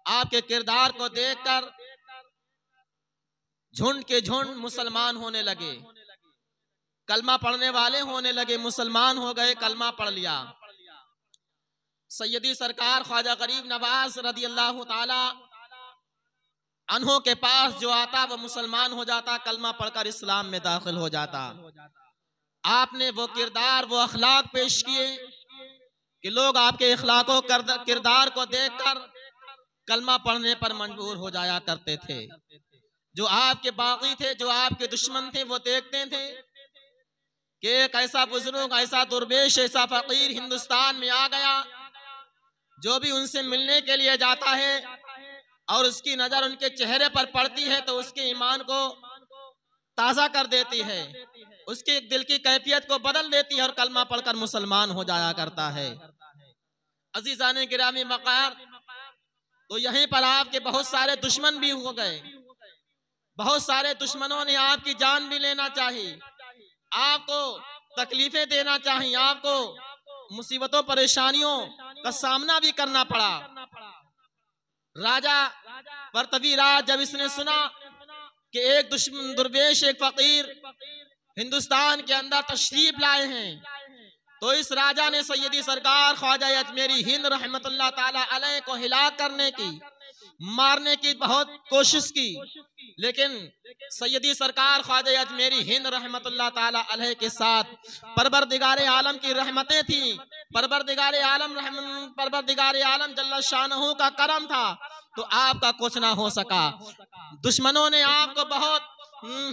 आपके किरदार को देखकर झुंड के झुंड मुसलमान होने लगे, कलमा पढ़ने वाले होने लगे, मुसलमान हो गए, कलमा पढ़ लिया। सैयदी सरकार ख्वाजा गरीब नवाज रदी अल्लाह ताला अन्हों के पास जो आता वह मुसलमान हो जाता, कलमा पढ़कर इस्लाम में दाखिल हो जाता। आपने वो किरदार, वो अखलाक पेश किए कि लोग आपके इखलाकों किरदार को देखकर कलमा पढ़ने पर मजबूर हो जाया करते थे। जो आपके बागी थे, जो आपके दुश्मन थे, वो देखते थे कि एक ऐसा बुजुर्ग, ऐसा दुर्वेश, ऐसा फकीर हिंदुस्तान में आ गया, जो भी उनसे मिलने के लिए जाता है और उसकी नजर उनके चेहरे पर पड़ती है तो उसके ईमान को ताजा कर देती है, उसके दिल की कैफियत को बदल देती है और कलमा पढ़कर मुसलमान हो जाया करता है। अजीजाने गिरामी वक़ार, तो यहीं पर आपके बहुत सारे दुश्मन भी हो गए, बहुत सारे दुश्मनों ने आपकी जान भी लेना चाहिए, आपको तकलीफें देना चाहिए, आपको मुसीबतों परेशानियों का सामना भी करना पड़ा। राजा परतवीराज जब इसने सुना कि एक दुश्मन, दुर्वेश, एक फकीर हिंदुस्तान के अंदर तशरीफ लाए हैं, तो इस राजा ने सैयदी सरकार ख्वाजा अजमेरी हिंद रहमतुल्लाह ताला अलैह को हिलाक करने की, मारने की बहुत कोशिश की, लेकिन सैयदी सरकार ख्वाजा अजमेरी हिंद रहमतुल्लाह ताला अलैह के साथ परवरदिगारे आलम की रहमतें थी, परवरदिगारे आलम जल्ला शानहू का करम था, तो आपका कुछ ना हो सका। दुश्मनों ने आपको बहुत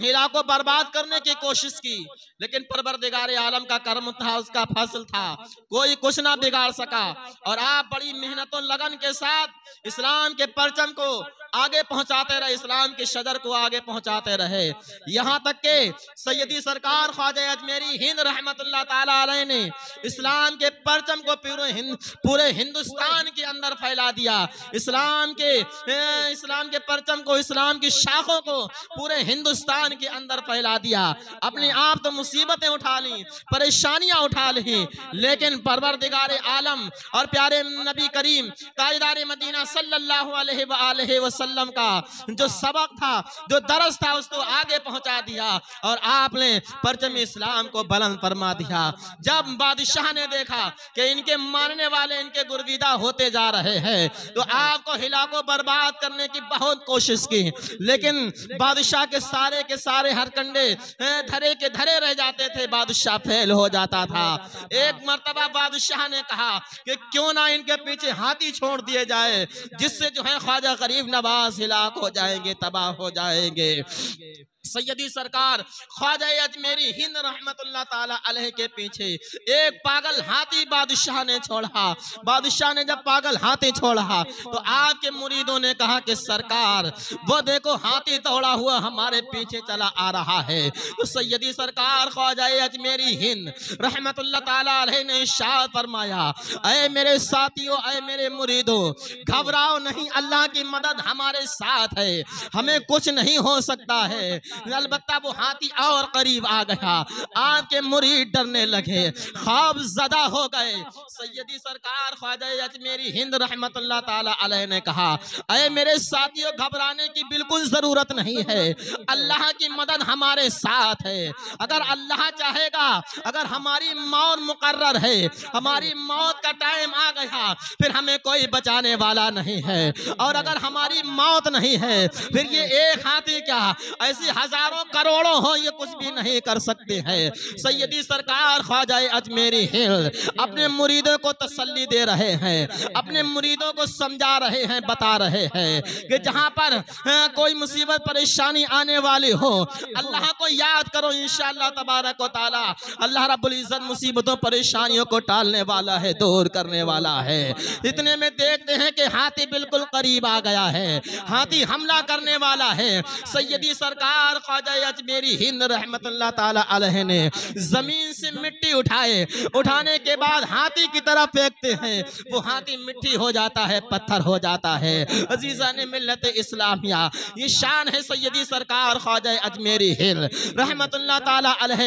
हिलाको बर्बाद करने की कोशिश की, लेकिन परवरदिगारे आलम का कर्म था, उसका फसल था, कोई कुछ ना बिगाड़ सका। और आप बड़ी मेहनतों लगन के साथ इस्लाम के परचम को आगे पहुंचाते रहे, इस्लाम के शजर को आगे पहुंचाते रहे, यहाँ तक के सैयदी सरकार ख्वाजा अजमेरी हिंद रहमतुल्लाह ताला अलैह ने इस्लाम के परचम को पूरे हिंदुस्तान के अंदर फैला दिया, इस्लाम के परचम को, इस्लाम की शाखों को पूरे हिंदुस्तान के अंदर फैला दिया। अपने आप तो मुसीबतें उठा ली, परेशानियां उठा ली, लेकिन परवरदिगारे आलम और प्यारे नबी करीम ताजदार मदीना सल्लल्लाहु अलैहि वसल्लम का जो सबक था, जो दरस था, उसको आगे पहुंचा दिया और आपने परचम इस्लाम को बुलंद फरमा दिया। जब बादशाह ने देखा कि इनके मानने वाले इनके गुरविदा होते जा रहे हैं, तो आपको हिलाको बर्बाद करने की बहुत कोशिश की, लेकिन बादशाह के सारे हरकंडे धरे के धरे रह जाते थे, बादशाह फेल हो जाता था। एक मर्तबा बादशाह ने कहा कि क्यों ना इनके पीछे हाथी छोड़ दिए जाए, जिससे जो है ख्वाजा गरीब नवाज हिलाक हो जाएंगे, तबाह हो जाएंगे। सैयदी सरकार ख्वाजा अजमेरी हिंद रहमतुल्लाह ताला अलैह के पीछे एक पागल हाथी बादशाह ने छोड़ा। बादशाह ने जब पागल हाथी छोड़ा तो आपके मुरीदों ने कहा कि सरकार वो देखो हाथी दौड़ा हुआ हमारे पीछे चला आ रहा है। तो सैयदी सरकार ख्वाजा अजमेरी हिंद रहमतुल्लाह ताला अलैह ने इरशाद फरमाया, ऐ मेरे साथियों, ऐ मेरे मुरीदों, घबराओ नहीं, अल्लाह की मदद हमारे साथ है, हमें कुछ नहीं हो सकता है। अलबत्ता वो हाथी और करीब आ गया, आपके मुरीद डरने लगे, ख्वाब ज़दा हो गए। सैयदी सरकार ख्वाजा अजमेरी हिंद रहमतुल्लाह ताला अलैह ने कहा, अरे मेरे साथियों, घबराने की बिल्कुल जरूरत नहीं है, अल्लाह की मदद हमारे साथ है। अगर अल्लाह चाहेगा, अगर हमारी मौत मुकर्रर है, हमारी मौत का टाइम आ गया, फिर हमें कोई बचाने वाला नहीं है। और अगर हमारी मौत नहीं है, फिर ये एक हाथी क्या, ऐसी हजारों करोड़ों हो, ये कुछ भी नहीं कर सकते हैं। सैयदी सरकार ख्वाजा अजमेरी हिंद अपने मुरीदों को तसल्ली दे रहे हैं, अपने मुरीदों को समझा रहे हैं, बता रहे हैं कि जहां पर कोई मुसीबत परेशानी आने वाली हो, अल्लाह को याद करो, इंशाअल्लाह तबारक व तआला अल्लाह रब्बुल इज्जत मुसीबतों परेशानियों को टालने वाला है, दूर करने वाला है। इतने में देखते हैं कि हाथी बिल्कुल करीब आ गया है, हाथी हमला करने वाला है। सैयदी सरकार ख्वाजा अजमेरी हिंद रहमतुल्लाह ताला अलैह ने जमीन से मिट्टी उठाने के बाद हाथी की तरफ फेंकते हैं, वो हाथी मिट्टी हो जाता है, पत्थर हो जाता है। अजीजा ने मिल्लत इस्लामिया, ये शान है सैयदी सरकार ख्वाजा अजमेरी हिंद रहमतुल्लाह ताला अलैह